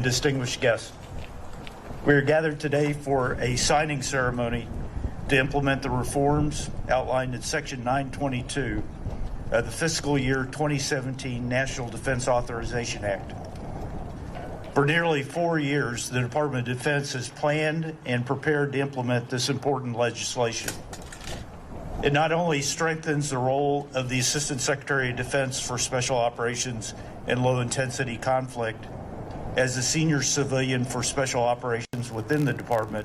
Distinguished guests, we are gathered today for a signing ceremony to implement the reforms outlined in Section 922 of the fiscal year 2017 National Defense Authorization Act. For nearly 4 years, the Department of Defense has planned and prepared to implement this important legislation. It not only strengthens the role of the Assistant Secretary of Defense for Special Operations and Low-Intensity Conflict as the senior civilian for special operations within the department,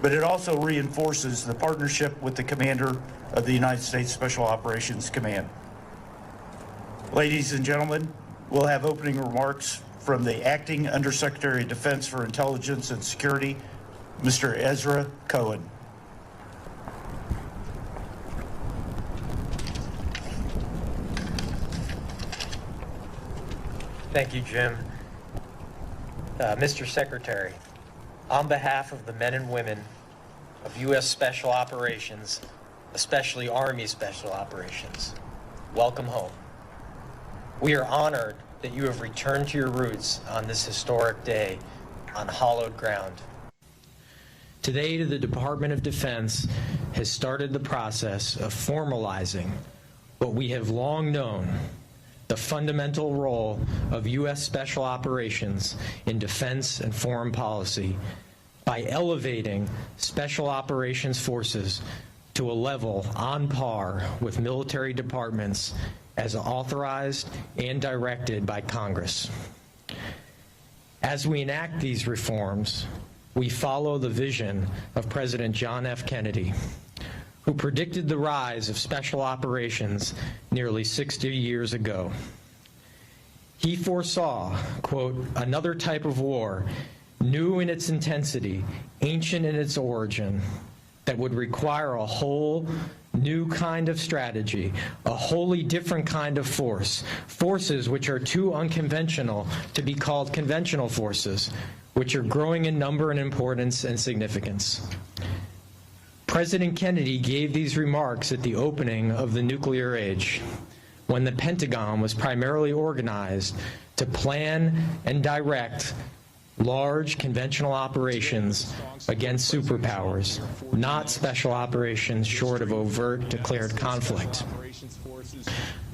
but it also reinforces the partnership with the commander of the United States Special Operations Command. Ladies and gentlemen, we'll have opening remarks from the Acting Undersecretary of Defense for Intelligence and Security, Mr. Ezra Cohen. Thank you, Jim. Mr. Secretary, on behalf of the men and women of U.S. Special Operations, especially Army Special Operations, welcome home. We are honored that you have returned to your roots on this historic day on hallowed ground. Today, the Department of Defense has started the process of formalizing what we have long known: the fundamental role of U.S. Special Operations in defense and foreign policy by elevating Special Operations forces to a level on par with military departments as authorized and directed by Congress. As we enact these reforms, we follow the vision of President John F. Kennedy, who predicted the rise of special operations nearly 60 years ago. He foresaw, quote, another type of war, new in its intensity, ancient in its origin, that would require a whole new kind of strategy, a wholly different kind of force, forces which are too unconventional to be called conventional forces, which are growing in number and importance and significance. President Kennedy gave these remarks at the opening of the nuclear age, when the Pentagon was primarily organized to plan and direct large conventional operations against superpowers, not special operations short of overt declared conflict.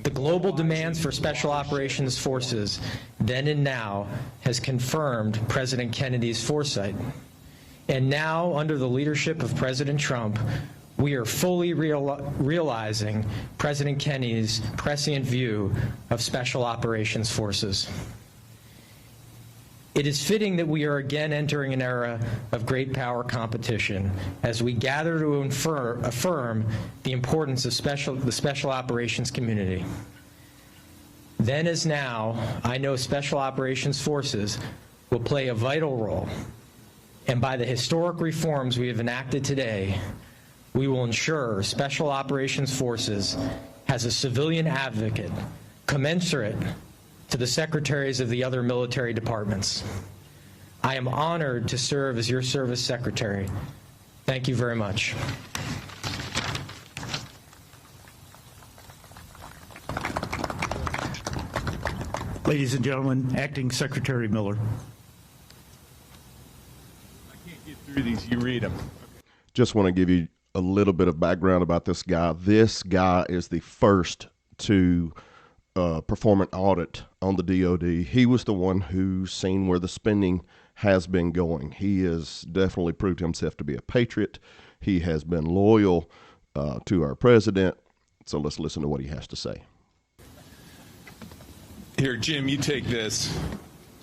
The global demands for special operations forces then and now has confirmed President Kennedy's foresight. And now, under the leadership of President Trump, we are fully realizing President Kennedy's prescient view of special operations forces. It is fitting that we are again entering an era of great power competition as we gather to affirm the importance of the special operations community. Then as now, I know special operations forces will play a vital role, and by the historic reforms we have enacted today, we will ensure Special Operations Forces has a civilian advocate commensurate to the secretaries of the other military departments. I am honored to serve as your service secretary. Thank you very much. Ladies and gentlemen, Acting Secretary Miller. I can't get through these. You read them. Just want to give you a little bit of background about this guy. This guy is the first to perform an audit on the DOD. He was the one who's seen where the spending has been going. He has definitely proved himself to be a patriot. He has been loyal to our president. So let's listen to what he has to say. Here, Jim, you take this.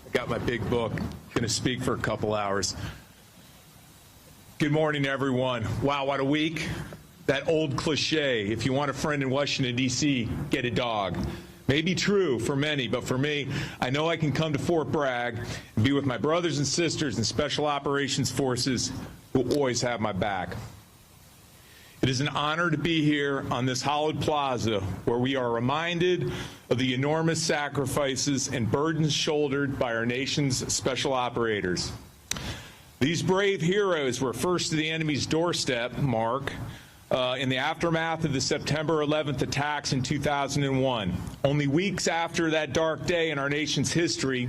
I got my big book. Going to speak for a couple hours. Good morning, everyone. Wow, what a week. That old cliche, if you want a friend in Washington, D.C., get a dog. May be true for many, but for me, I know I can come to Fort Bragg and be with my brothers and sisters in Special Operations Forces who always have my back. It is an honor to be here on this hallowed plaza where we are reminded of the enormous sacrifices and burdens shouldered by our nation's special operators. These brave heroes were first to the enemy's doorstep, Mark, in the aftermath of the September 11th attacks in 2001. Only weeks after that dark day in our nation's history,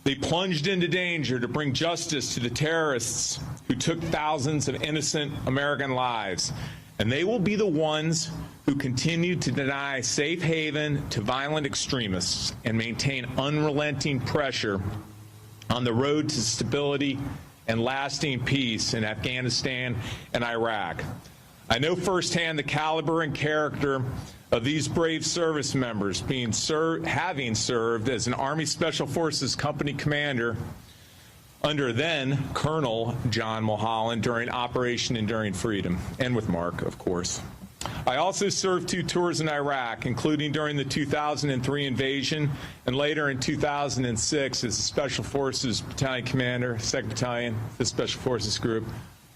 They plunged into danger to bring justice to the terrorists who took thousands of innocent American lives. And they will be the ones who continue to deny safe haven to violent extremists and maintain unrelenting pressure on the road to stability and lasting peace in Afghanistan and Iraq. I know firsthand the caliber and character of these brave service members, having served as an Army Special Forces company commander under then Colonel John Mulholland during Operation Enduring Freedom, and with Mark, of course. I also served 2 tours in Iraq, including during the 2003 invasion and later in 2006 as Special Forces Battalion Commander, 2nd Battalion, the Special Forces Group.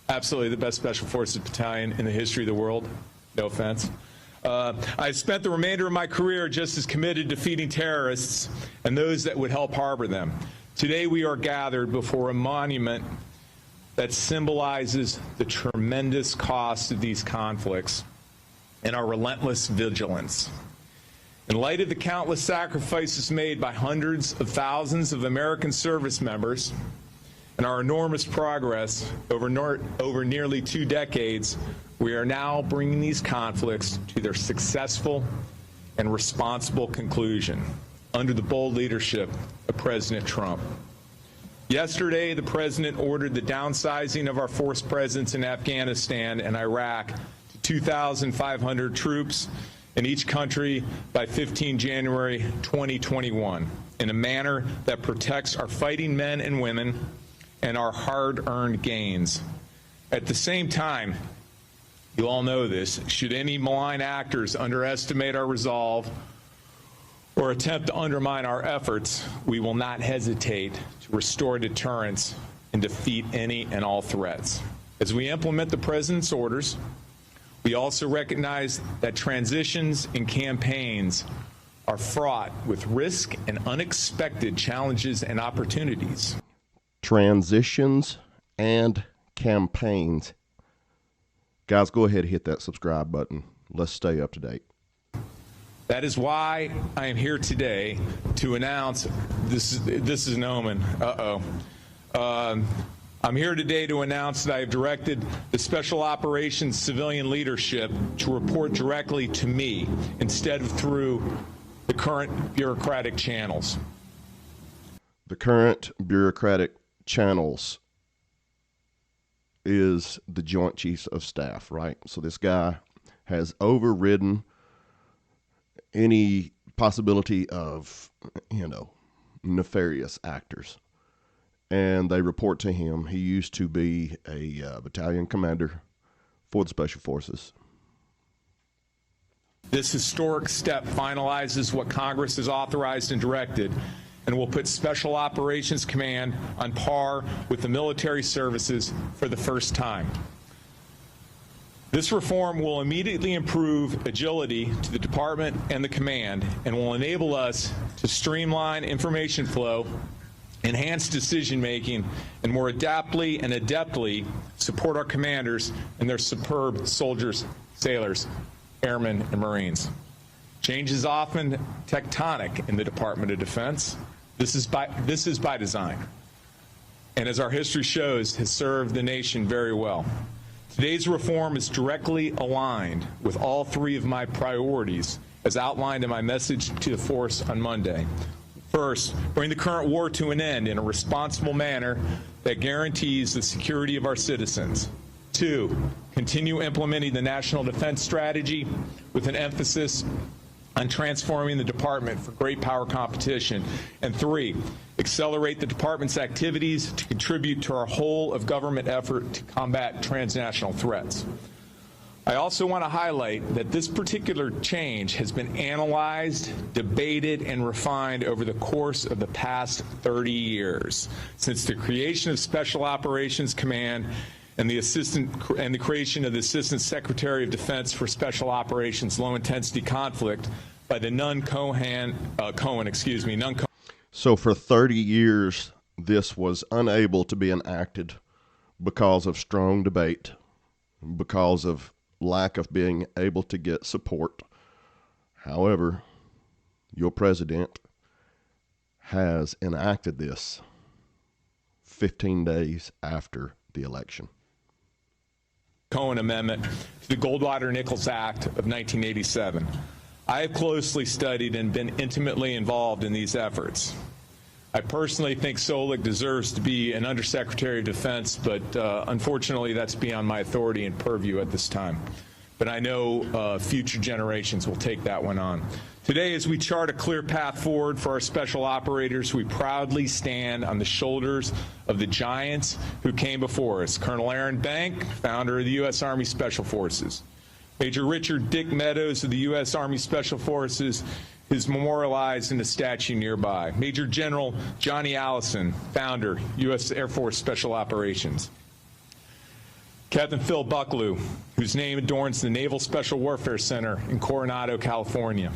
Absolutely the best Special Forces Battalion in the history of the world. No offense. I spent the remainder of my career just as committed to defeating terrorists and those that would help harbor them. Today we are gathered before a monument that symbolizes the tremendous cost of these conflicts and our relentless vigilance. In light of the countless sacrifices made by hundreds of thousands of American service members and our enormous progress over nearly 2 decades, we are now bringing these conflicts to their successful and responsible conclusion under the bold leadership of President Trump. Yesterday, the President ordered the downsizing of our force presence in Afghanistan and Iraq to 2,500 troops in each country by 15 January 2021 in a manner that protects our fighting men and women and our hard-earned gains. At the same time, you all know this, should any malign actors underestimate our resolve or attempt to undermine our efforts, we will not hesitate to restore deterrence and defeat any and all threats. As we implement the President's orders, we also recognize that transitions and campaigns are fraught with risk and unexpected challenges and opportunities. Transitions and campaigns. Guys, go ahead and hit that subscribe button. Let's stay up to date. That is why I am here today to announce, this is an omen, I'm here today to announce that I have directed the Special Operations civilian leadership to report directly to me instead of through the current bureaucratic channels. The current bureaucratic channels is the Joint Chiefs of Staff, right? So this guy has overridden any possibility of, nefarious actors. And they report to him. He used to be a battalion commander for the Special Forces. This historic step finalizes what Congress has authorized and directed and will put Special Operations Command on par with the military services for the first time. This reform will immediately improve agility to the department and the command and will enable us to streamline information flow, enhance decision-making, and more adaptly and adeptly support our commanders and their superb soldiers, sailors, airmen, and Marines. Change is often tectonic in the Department of Defense. This is by design, and as our history shows, has served the nation very well. Today's reform is directly aligned with all 3 of my priorities as outlined in my message to the force on Monday. First, bring the current war to an end in a responsible manner that guarantees the security of our citizens. 2, continue implementing the National Defense Strategy with an emphasis on transforming the department for great power competition. And 3, accelerate the department's activities to contribute to our whole of government effort to combat transnational threats. I also want to highlight that this particular change has been analyzed, debated, and refined over the course of the past 30 years, since the creation of Special Operations Command and the creation of the Assistant Secretary of Defense for Special Operations Low Intensity Conflict by the Nunn-Cohen. So for 30 years, this was unable to be enacted because of strong debate, because of lack of being able to get support. However, your president has enacted this 15 days after the election. Cohen Amendment to the Goldwater-Nichols Act of 1987. I have closely studied and been intimately involved in these efforts. I personally think Solik deserves to be an Undersecretary of Defense, but unfortunately that's beyond my authority and purview at this time. But I know future generations will take that one on. Today, as we chart a clear path forward for our special operators, we proudly stand on the shoulders of the giants who came before us. Colonel Aaron Bank, founder of the U.S. Army Special Forces. Major Richard Dick Meadows of the U.S. Army Special Forces is memorialized in a statue nearby. Major General Johnny Allison, founder, U.S. Air Force Special Operations. Captain Phil Bucklew, whose name adorns the Naval Special Warfare Center in Coronado, California.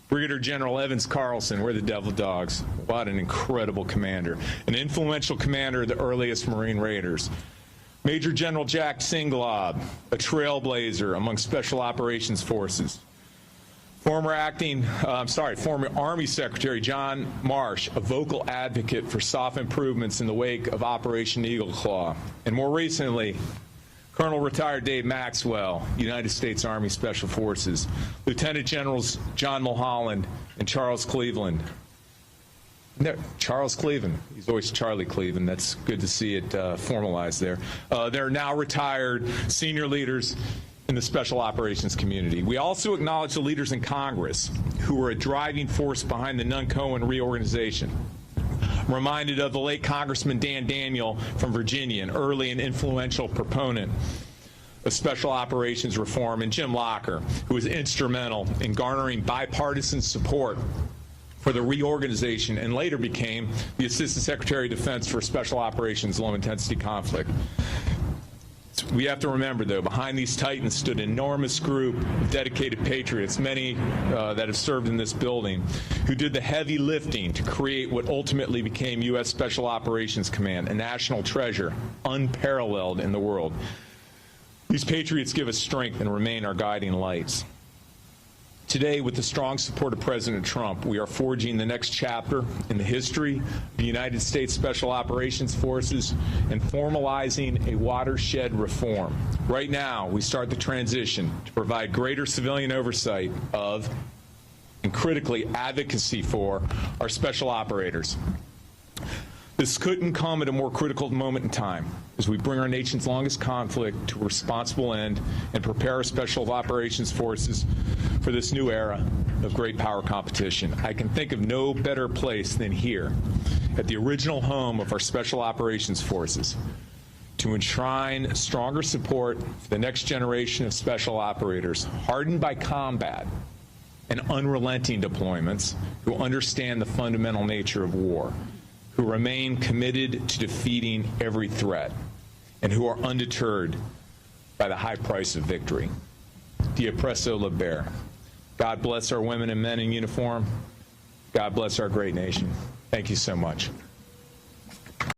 Brigadier General Evans Carlson, we're the Devil Dogs. What an incredible commander. An influential commander of the earliest Marine Raiders. Major General Jack Singlaub, a trailblazer among Special Operations Forces. Former Army Secretary John Marsh, a vocal advocate for soft improvements in the wake of Operation Eagle Claw. And more recently, Colonel Retired Dave Maxwell, United States Army Special Forces. Lieutenant Generals John Mulholland and Charles Cleveland. Charles Cleveland. He's always Charlie Cleveland. That's good to see it formalized there. They're now retired senior leaders in the special operations community. We also acknowledge the leaders in Congress who were a driving force behind the Nunn-Cohen reorganization. I'm reminded of the late Congressman Dan Daniel from Virginia, an early and influential proponent of special operations reform, and Jim Locker, who was instrumental in garnering bipartisan support for the reorganization and later became the Assistant Secretary of Defense for Special Operations Low Intensity Conflict. We have to remember, though, behind these titans stood an enormous group of dedicated patriots, many that have served in this building, who did the heavy lifting to create what ultimately became U.S. Special Operations Command, a national treasure, unparalleled in the world. These patriots give us strength and remain our guiding lights. Today, with the strong support of President Trump, we are forging the next chapter in the history of the United States Special Operations Forces and formalizing a watershed reform. Right now, we start the transition to provide greater civilian oversight of, and critically advocacy for, our special operators. This couldn't come at a more critical moment in time as we bring our nation's longest conflict to a responsible end and prepare our special operations forces for this new era of great power competition. I can think of no better place than here, at the original home of our special operations forces, to enshrine stronger support for the next generation of special operators hardened by combat and unrelenting deployments who understand the fundamental nature of war, who remain committed to defeating every threat, and who are undeterred by the high price of victory. Dia presso liber. God bless our women and men in uniform. God bless our great nation. Thank you so much.